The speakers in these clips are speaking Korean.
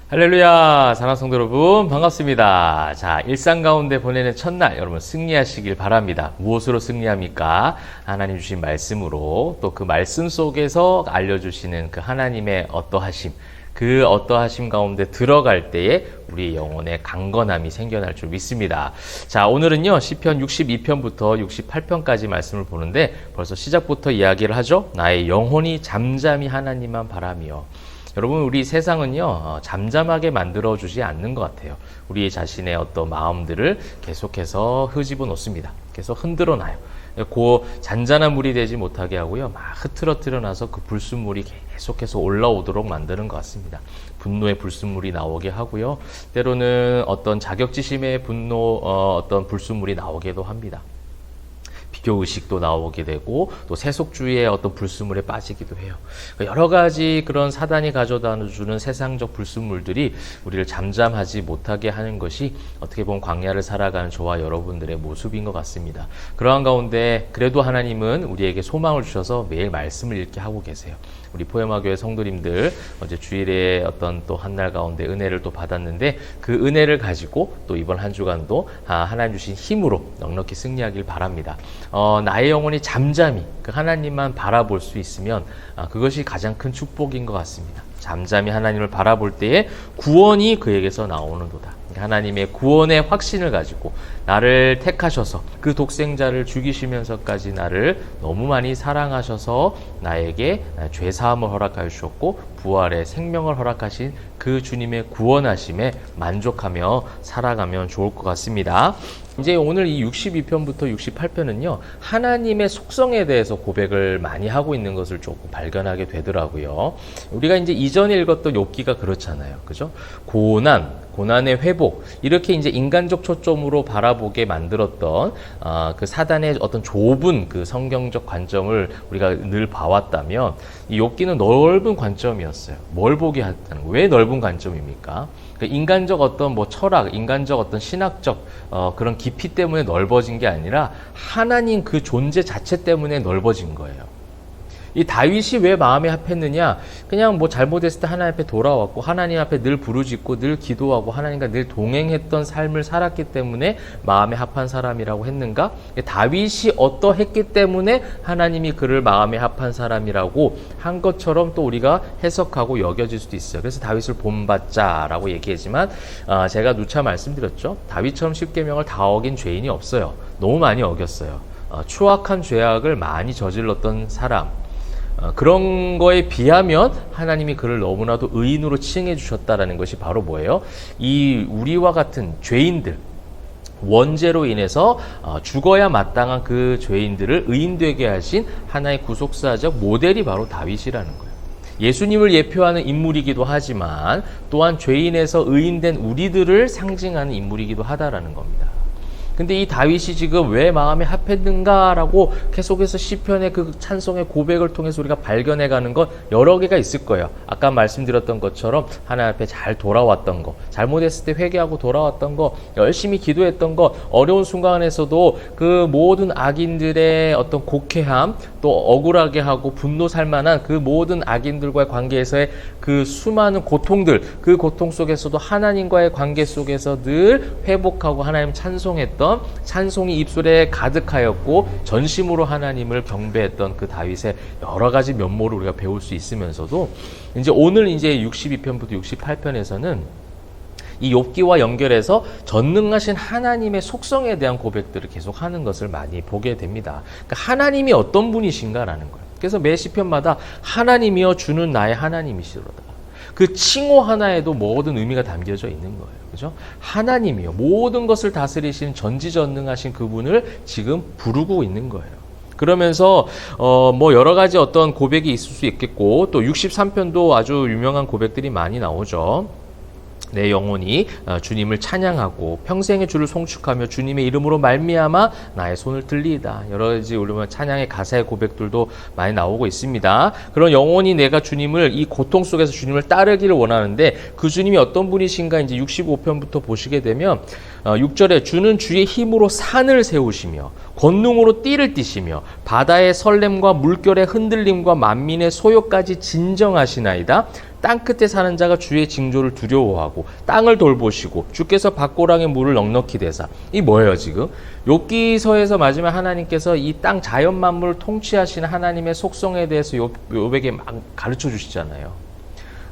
할렐루야, 사랑하는 성도 여러분, 반갑습니다. 자, 일상 가운데 보내는 첫날, 여러분 승리하시길 바랍니다. 무엇으로 승리합니까? 하나님 주신 말씀으로, 또 그 말씀 속에서 알려주시는 그 하나님의 어떠하심, 그 어떠하심 가운데 들어갈 때에 우리 영혼의 강건함이 생겨날 줄 믿습니다. 자, 오늘은요, 시편 62편부터 68편까지 말씀을 보는데, 벌써 시작부터 이야기를 하죠. 나의 영혼이 잠잠히 하나님만 바라며. 여러분, 우리 세상은요, 잠잠하게 만들어주지 않는 것 같아요. 우리 자신의 어떤 마음들을 계속해서 흐집어 놓습니다. 계속 흔들어 놔요. 그 잔잔한 물이 되지 못하게 하고요, 막 흐트러뜨려 놔서 그 불순물이 계속해서 올라오도록 만드는 것 같습니다. 분노의 불순물이 나오게 하고요, 때로는 어떤 자격지심의 어떤 불순물이 나오기도 합니다. 비교의식도 나오게 되고 또 세속주의의 어떤 불순물에 빠지기도 해요. 여러 가지 그런 사단이 가져다 주는 세상적 불순물들이 우리를 잠잠하지 못하게 하는 것이 어떻게 보면 광야를 살아가는 저와 여러분들의 모습인 것 같습니다. 그러한 가운데 그래도 하나님은 우리에게 소망을 주셔서 매일 말씀을 읽게 하고 계세요. 우리 포에마교회 성도님들 어제 주일에 어떤 또 한 날 가운데 은혜를 또 받았는데, 그 은혜를 가지고 또 이번 한 주간도 하나님 주신 힘으로 넉넉히 승리하길 바랍니다. 나의 영혼이 잠잠히 그 하나님만 바라볼 수 있으면 그것이 가장 큰 축복인 것 같습니다. 잠잠히 하나님을 바라볼 때에 구원이 그에게서 나오는도다. 하나님의 구원의 확신을 가지고 나를 택하셔서 그 독생자를 죽이시면서까지 나를 너무 많이 사랑하셔서 나에게 죄사함을 허락하여 주셨고 부활의 생명을 허락하신 그 주님의 구원하심에 만족하며 살아가면 좋을 것 같습니다. 이제 오늘 이 62편부터 68편은요, 하나님의 속성에 대해서 고백을 많이 하고 있는 것을 조금 발견하게 되더라고요. 우리가 이제 이전에 읽었던 욥기가 그렇잖아요. 그죠? 고난의 회복, 이렇게 이제 인간적 초점으로 바라보게 만들었던 그 사단의 어떤 좁은 그 성경적 관점을 우리가 늘 봐왔다면, 이 욥기는 넓은 관점이었어요. 뭘 보게 했다는 거예요? 왜 넓은 관점입니까? 인간적 어떤 철학, 인간적 어떤 신학적 그런 깊이 때문에 넓어진 게 아니라 하나님 그 존재 자체 때문에 넓어진 거예요. 이 다윗이 왜 마음에 합했느냐? 그냥 잘못했을 때 하나님 앞에 돌아왔고 하나님 앞에 늘 부르짖고 늘 기도하고 하나님과 늘 동행했던 삶을 살았기 때문에 마음에 합한 사람이라고 했는가? 다윗이 어떠했기 때문에 하나님이 그를 마음에 합한 사람이라고 한 것처럼 또 우리가 해석하고 여겨질 수도 있어요. 그래서 다윗을 본받자라고 얘기하지만 제가 누차 말씀드렸죠. 다윗처럼 십계명을 다 어긴 죄인이 없어요. 너무 많이 어겼어요. 추악한 죄악을 많이 저질렀던 사람, 그런 거에 비하면 하나님이 그를 너무나도 의인으로 칭해 주셨다라는 것이 바로 뭐예요? 이 우리와 같은 죄인들, 원죄로 인해서 죽어야 마땅한 그 죄인들을 의인되게 하신 하나의 구속사적 모델이 바로 다윗이라는 거예요. 예수님을 예표하는 인물이기도 하지만 또한 죄인에서 의인된 우리들을 상징하는 인물이기도 하다라는 겁니다. 근데 이 다윗이 지금 왜 마음에 합했는가라고 계속해서 시편의 그 찬송의 고백을 통해서 우리가 발견해가는 것 여러 개가 있을 거예요. 아까 말씀드렸던 것처럼 하나님 앞에 잘 돌아왔던 거, 잘못했을 때 회개하고 돌아왔던 거, 열심히 기도했던 거, 어려운 순간에서도 그 모든 악인들의 어떤 곡해함, 또 억울하게 하고 분노 살만한 그 모든 악인들과의 관계에서의 그 수많은 고통들, 그 고통 속에서도 하나님과의 관계 속에서 늘 회복하고 하나님 찬송했던 찬송이 입술에 가득하였고 전심으로 하나님을 경배했던 그 다윗의 여러 가지 면모를 우리가 배울 수 있으면서도 이제 오늘 이제 62편부터 68편에서는 이 욥기와 연결해서 전능하신 하나님의 속성에 대한 고백들을 계속 하는 것을 많이 보게 됩니다. 그러니까 하나님이 어떤 분이신가라는 거예요. 그래서 매 시편마다 하나님이여 주는 나의 하나님이시로다. 그 칭호 하나에도 모든 의미가 담겨져 있는 거예요. 그죠? 하나님이요. 모든 것을 다스리신 전지전능하신 그분을 지금 부르고 있는 거예요. 그러면서 여러 가지 어떤 고백이 있을 수 있겠고, 또 63편도 아주 유명한 고백들이 많이 나오죠. 내 영혼이 주님을 찬양하고 평생의 주를 송축하며 주님의 이름으로 말미암아 나의 손을 들리이다. 여러 가지 우리 찬양의 가사의 고백들도 많이 나오고 있습니다. 그런 영혼이 내가 주님을 이 고통 속에서 주님을 따르기를 원하는데 그 주님이 어떤 분이신가 이제 65편부터 보시게 되면 6절에 주는 주의 힘으로 산을 세우시며 권능으로 띠를 띠시며 바다의 설렘과 물결의 흔들림과 만민의 소요까지 진정하시나이다. 땅 끝에 사는 자가 주의 징조를 두려워하고 땅을 돌보시고 주께서 밭고랑에 물을 넉넉히 대사. 이 뭐예요 지금? 욥기서에서 마지막 하나님께서 이 땅 자연 만물을 통치하시는 하나님의 속성에 대해서 욥에게 막 가르쳐 주시잖아요.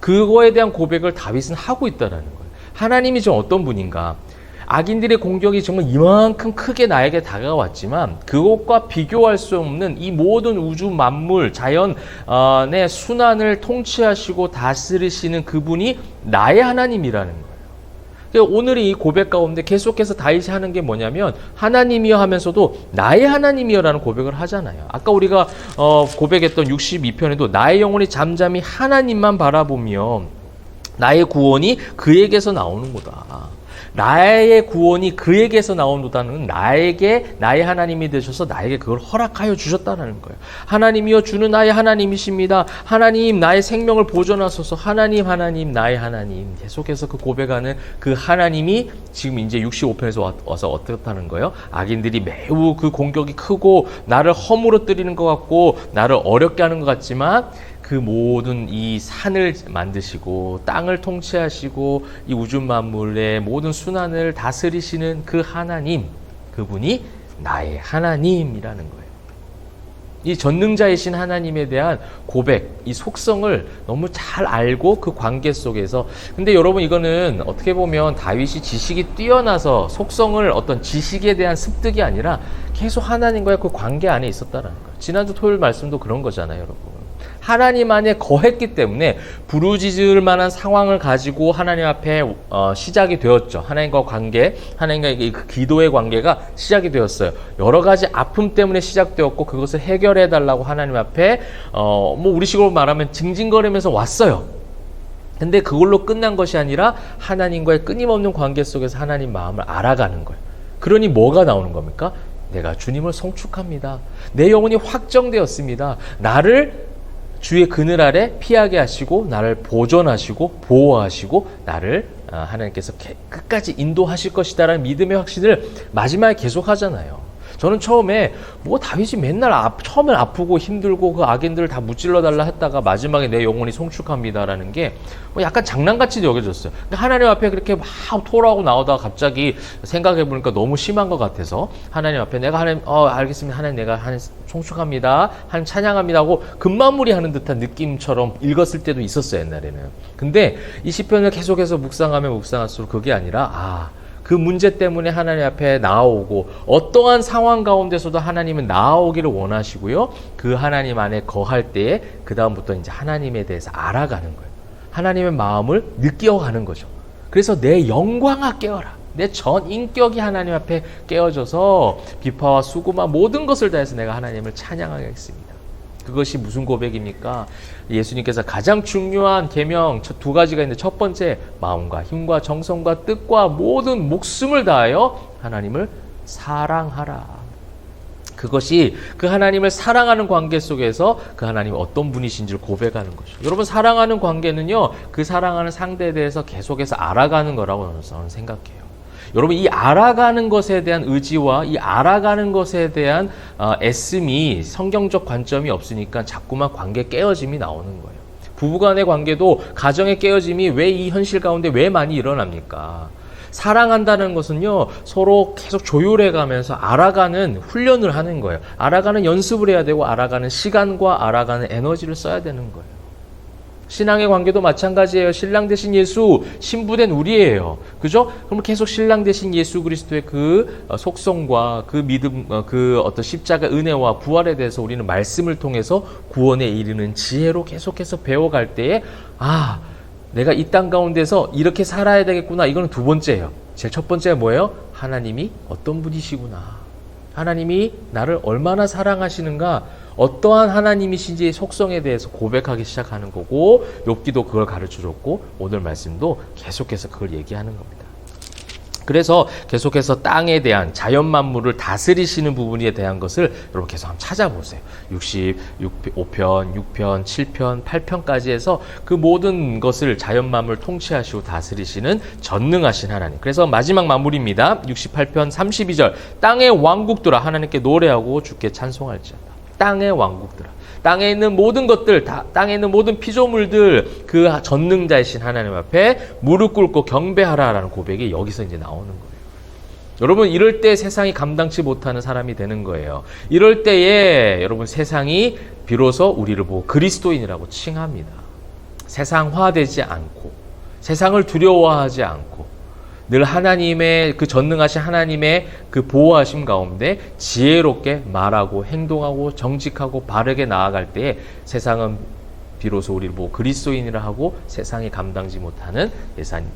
그거에 대한 고백을 다윗은 하고 있다는 거예요. 하나님이 좀 어떤 분인가? 악인들의 공격이 정말 이만큼 크게 나에게 다가왔지만 그것과 비교할 수 없는 이 모든 우주 만물, 자연의 순환을 통치하시고 다스리시는 그분이 나의 하나님이라는 거예요. 그러니까 오늘의 이 고백 가운데 계속해서 다윗이 하는 게 뭐냐면 하나님이여 하면서도 나의 하나님이여라는 고백을 하잖아요. 아까 우리가 고백했던 62편에도 나의 영혼이 잠잠히 하나님만 바라보며 나의 구원이 그에게서 나오는구나. 나의 구원이 그에게서 나오는다는 나에게 나의 하나님이 되셔서 나에게 그걸 허락하여 주셨다는 거예요. 하나님이여 주는 나의 하나님이십니다. 하나님 나의 생명을 보존하소서. 하나님 나의 하나님. 계속해서 그 고백하는 그 하나님이 지금 이제 65편에서 와서 어떻다는 거예요? 악인들이 매우 그 공격이 크고 나를 허물어뜨리는 것 같고 나를 어렵게 하는 것 같지만 그 모든 이 산을 만드시고 땅을 통치하시고 이 우주 만물의 모든 순환을 다스리시는 그 하나님, 그분이 나의 하나님이라는 거예요. 이 전능자이신 하나님에 대한 고백, 이 속성을 너무 잘 알고 그 관계 속에서, 근데 여러분 이거는 어떻게 보면 다윗이 지식이 뛰어나서 속성을 어떤 지식에 대한 습득이 아니라 계속 하나님과의 그 관계 안에 있었다는 거예요. 지난주 토요일 말씀도 그런 거잖아요, 여러분. 하나님 안에 거했기 때문에 부르짖을 만한 상황을 가지고 하나님 앞에 시작이 되었죠. 하나님과 관계, 하나님과 그 기도의 관계가 시작이 되었어요. 여러 가지 아픔 때문에 시작되었고 그것을 해결해 달라고 하나님 앞에 우리식으로 말하면 징징거리면서 왔어요. 근데 그걸로 끝난 것이 아니라 하나님과의 끊임없는 관계 속에서 하나님 마음을 알아가는 거예요. 그러니 뭐가 나오는 겁니까? 내가 주님을 송축합니다. 내 영혼이 확정되었습니다. 나를 주의 그늘 아래 피하게 하시고 나를 보존하시고 보호하시고 나를 하나님께서 끝까지 인도하실 것이다라는 믿음의 확신을 마지막에 계속 하잖아요. 저는 처음에 다윗이 맨날 처음엔 아프고 힘들고 그 악인들을 다 무찔러 달라 했다가 마지막에 내 영혼이 송축합니다라는 게 약간 장난같이 여겨졌어요. 근데 하나님 앞에 그렇게 막 토로하고 나오다가 갑자기 생각해 보니까 너무 심한 것 같아서 하나님 앞에 내가 하나님 알겠습니다. 하나님 내가 하나님 송축합니다. 하나님 찬양합니다 하고 금마무리하는 듯한 느낌처럼 읽었을 때도 있었어요, 옛날에는. 근데 이 시편을 계속해서 묵상하면 묵상할수록 그게 아니라 그 문제 때문에 하나님 앞에 나아오고 어떠한 상황 가운데서도 하나님은 나아오기를 원하시고요. 그 하나님 안에 거할 때에 그 다음부터 이제 하나님에 대해서 알아가는 거예요. 하나님의 마음을 느껴가는 거죠. 그래서 내 영광아 깨어라. 내 전 인격이 하나님 앞에 깨어져서 비파와 수고와 모든 것을 다해서 내가 하나님을 찬양하겠습니다. 그것이 무슨 고백입니까? 예수님께서 가장 중요한 계명 두 가지가 있는데 첫 번째, 마음과 힘과 정성과 뜻과 모든 목숨을 다하여 하나님을 사랑하라. 그것이 그 하나님을 사랑하는 관계 속에서 그 하나님이 어떤 분이신지를 고백하는 거죠. 여러분, 사랑하는 관계는요, 그 사랑하는 상대에 대해서 계속해서 알아가는 거라고 저는 생각해요. 여러분, 이 알아가는 것에 대한 의지와 이 알아가는 것에 대한 애씀이 성경적 관점이 없으니까 자꾸만 관계 깨어짐이 나오는 거예요. 부부간의 관계도 가정의 깨어짐이 왜 이 현실 가운데 왜 많이 일어납니까? 사랑한다는 것은요, 서로 계속 조율해 가면서 알아가는 훈련을 하는 거예요. 알아가는 연습을 해야 되고 알아가는 시간과 알아가는 에너지를 써야 되는 거예요. 신앙의 관계도 마찬가지예요. 신랑 대신 예수, 신부된 우리예요. 그죠? 그럼 계속 신랑 대신 예수 그리스도의 그 속성과 그 믿음, 그 어떤 십자가 은혜와 부활에 대해서 우리는 말씀을 통해서 구원에 이르는 지혜로 계속해서 배워갈 때에 내가 이 땅 가운데서 이렇게 살아야 되겠구나. 이거는 두 번째예요. 제 첫 번째가 뭐예요? 하나님이 어떤 분이시구나. 하나님이 나를 얼마나 사랑하시는가, 어떠한 하나님이신지의 속성에 대해서 고백하기 시작하는 거고, 욥기도 그걸 가르쳐줬고 오늘 말씀도 계속해서 그걸 얘기하는 겁니다. 그래서 계속해서 땅에 대한 자연 만물을 다스리시는 부분에 대한 것을 여러분 계속 한번 찾아보세요. 65편, 6편, 7편, 8편까지 해서 그 모든 것을 자연 만물을 통치하시고 다스리시는 전능하신 하나님. 그래서 마지막 마무리입니다. 68편 32절 땅의 왕국들아 하나님께 노래하고 주께 찬송할지어다. 땅의 왕국들아, 땅에 있는 모든 것들, 땅에 있는 모든 피조물들, 그 전능자이신 하나님 앞에 무릎 꿇고 경배하라라는 고백이 여기서 이제 나오는 거예요. 여러분, 이럴 때 세상이 감당치 못하는 사람이 되는 거예요. 이럴 때에 여러분, 세상이 비로소 우리를 보고 그리스도인이라고 칭합니다. 세상화되지 않고, 세상을 두려워하지 않고, 늘 하나님의 그 전능하신 하나님의 그 보호하심 가운데 지혜롭게 말하고 행동하고 정직하고 바르게 나아갈 때에 세상은 비로소 우리를 보고 그리스도인이라 하고 세상이 감당지 못하는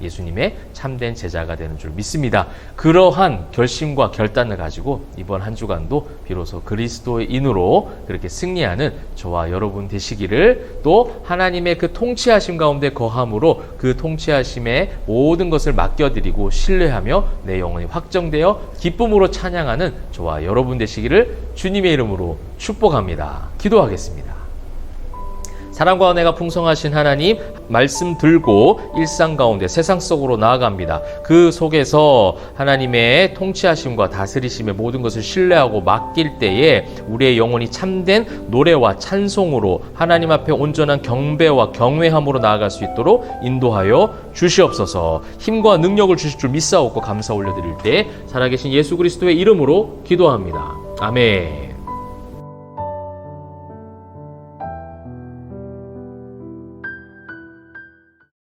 예수님의 참된 제자가 되는 줄 믿습니다. 그러한 결심과 결단을 가지고 이번 한 주간도 비로소 그리스도인으로 그렇게 승리하는 저와 여러분 되시기를, 또 하나님의 그 통치하심 가운데 거함으로 그 통치하심의 모든 것을 맡겨드리고 신뢰하며 내 영혼이 확정되어 기쁨으로 찬양하는 저와 여러분 되시기를 주님의 이름으로 축복합니다. 기도하겠습니다. 사랑과 은혜가 풍성하신 하나님, 말씀 들고 일상 가운데 세상 속으로 나아갑니다. 그 속에서 하나님의 통치하심과 다스리심의 모든 것을 신뢰하고 맡길 때에 우리의 영혼이 참된 노래와 찬송으로 하나님 앞에 온전한 경배와 경외함으로 나아갈 수 있도록 인도하여 주시옵소서. 힘과 능력을 주실 줄 믿사옵고 감사 올려드릴 때 살아계신 예수 그리스도의 이름으로 기도합니다. 아멘.